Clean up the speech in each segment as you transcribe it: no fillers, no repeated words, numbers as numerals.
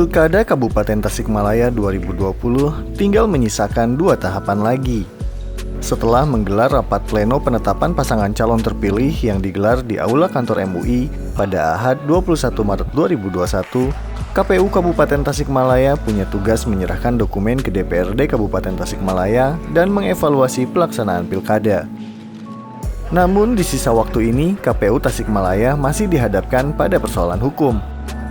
Pilkada Kabupaten Tasikmalaya 2020 tinggal menyisakan 2 tahapan lagi. Setelah menggelar rapat pleno penetapan pasangan calon terpilih yang digelar di Aula Kantor MUI pada Ahad 21 Maret 2021, KPU Kabupaten Tasikmalaya punya tugas menyerahkan dokumen ke DPRD Kabupaten Tasikmalaya dan mengevaluasi pelaksanaan pilkada. Namun di sisa waktu ini, KPU Tasikmalaya masih dihadapkan pada persoalan hukum.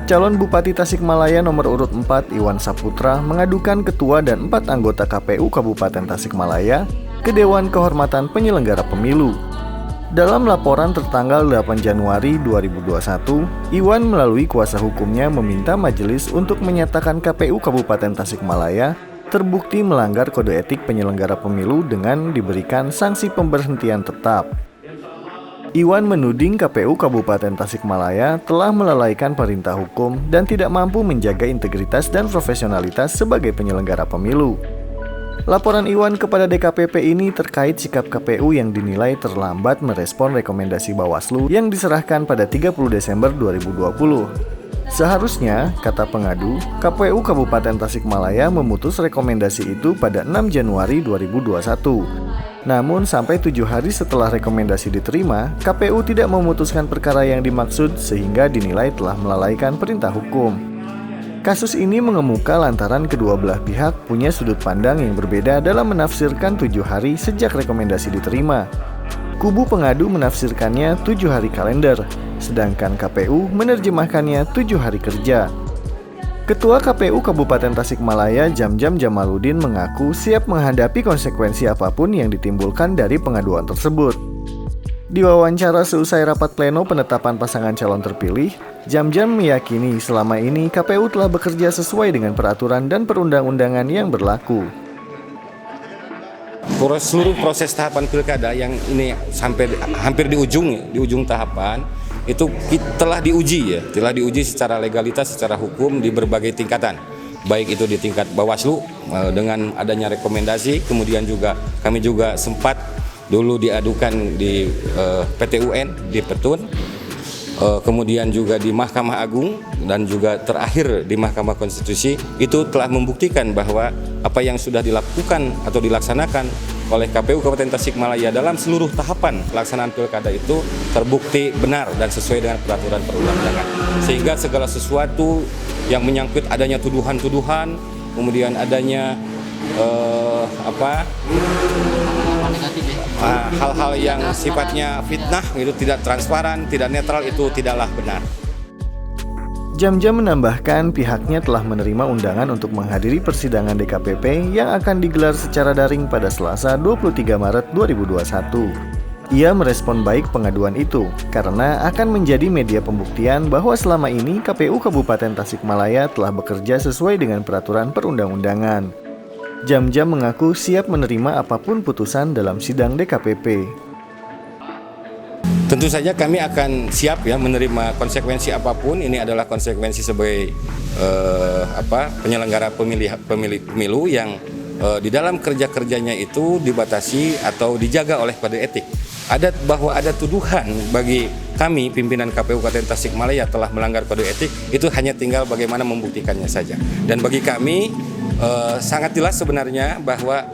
Calon Bupati Tasikmalaya nomor urut 4 Iwan Saputra mengadukan ketua dan 4 anggota KPU Kabupaten Tasikmalaya ke Dewan Kehormatan Penyelenggara Pemilu. Dalam laporan tertanggal 8 Januari 2021, Iwan melalui kuasa hukumnya meminta majelis untuk menyatakan KPU Kabupaten Tasikmalaya terbukti melanggar kode etik penyelenggara pemilu dengan diberikan sanksi pemberhentian tetap. Iwan menuding KPU Kabupaten Tasikmalaya telah melalaikan perintah hukum dan tidak mampu menjaga integritas dan profesionalitas sebagai penyelenggara pemilu. Laporan Iwan kepada DKPP ini terkait sikap KPU yang dinilai terlambat merespon rekomendasi Bawaslu yang diserahkan pada 30 Desember 2020. Seharusnya, kata pengadu, KPU Kabupaten Tasikmalaya memutus rekomendasi itu pada 6 Januari 2021. Namun sampai 7 hari setelah rekomendasi diterima, KPU tidak memutuskan perkara yang dimaksud sehingga dinilai telah melalaikan perintah hukum. Kasus ini mengemuka lantaran kedua belah pihak punya sudut pandang yang berbeda dalam menafsirkan 7 hari sejak rekomendasi diterima. Kubu pengadu menafsirkannya 7 hari kalender, sedangkan KPU menerjemahkannya 7 hari kerja. Ketua KPU Kabupaten Tasikmalaya Jamjam Jamaluddin mengaku siap menghadapi konsekuensi apapun yang ditimbulkan dari pengaduan tersebut. Di wawancara seusai rapat pleno penetapan pasangan calon terpilih, Jamjam meyakini selama ini KPU telah bekerja sesuai dengan peraturan dan perundang-undangan yang berlaku. Seluruh proses tahapan pilkada yang ini sampai hampir di ujung tahapan itu telah diuji secara legalitas, secara hukum di berbagai tingkatan, baik itu di tingkat Bawaslu dengan adanya rekomendasi, kemudian juga kami juga sempat dulu diadukan di PT UN di Petun, kemudian juga di Mahkamah Agung dan juga terakhir di Mahkamah Konstitusi. Itu telah membuktikan bahwa apa yang sudah dilakukan atau dilaksanakan oleh KPU Kabupaten Tasikmalaya dalam seluruh tahapan pelaksanaan pilkada itu terbukti benar dan sesuai dengan peraturan perundang-undangan. Sehingga segala sesuatu yang menyangkut adanya tuduhan-tuduhan, kemudian adanya hal-hal yang sifatnya fitnah, itu tidak transparan, tidak netral, itu tidaklah benar. Jamjam menambahkan pihaknya telah menerima undangan untuk menghadiri persidangan DKPP yang akan digelar secara daring pada Selasa 23 Maret 2021. Ia merespon baik pengaduan itu karena akan menjadi media pembuktian bahwa selama ini KPU Kabupaten Tasikmalaya telah bekerja sesuai dengan peraturan perundang-undangan. Jamjam mengaku siap menerima apapun putusan dalam sidang DKPP. Tentu saja kami akan siap ya menerima konsekuensi apapun. Ini adalah konsekuensi sebagai penyelenggara pemilu yang di dalam kerja-kerjanya itu dibatasi atau dijaga oleh kode etik. Bahwa ada tuduhan bagi kami pimpinan KPU Kabupaten Tasikmalaya telah melanggar kode etik, itu hanya tinggal bagaimana membuktikannya saja. Dan bagi kami sangat jelas sebenarnya bahwa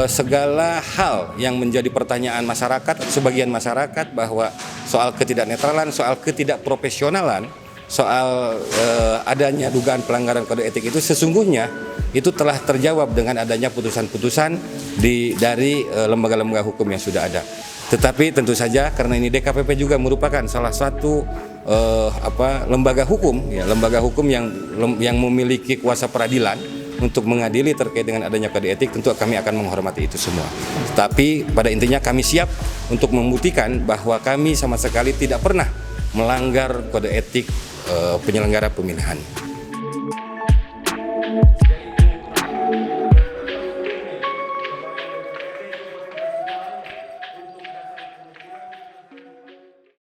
segala hal yang menjadi pertanyaan masyarakat, sebagian masyarakat, bahwa soal ketidaknetralan, soal ketidakprofesionalan, soal adanya dugaan pelanggaran kode etik itu sesungguhnya itu telah terjawab dengan adanya putusan-putusan dari lembaga-lembaga hukum yang sudah ada. Tetapi tentu saja karena ini DKPP juga merupakan salah satu lembaga hukum yang memiliki kuasa peradilan untuk mengadili terkait dengan adanya kode etik, tentu kami akan menghormati itu semua. Tapi pada intinya kami siap untuk membuktikan bahwa kami sama sekali tidak pernah melanggar kode etik penyelenggara pemilihan.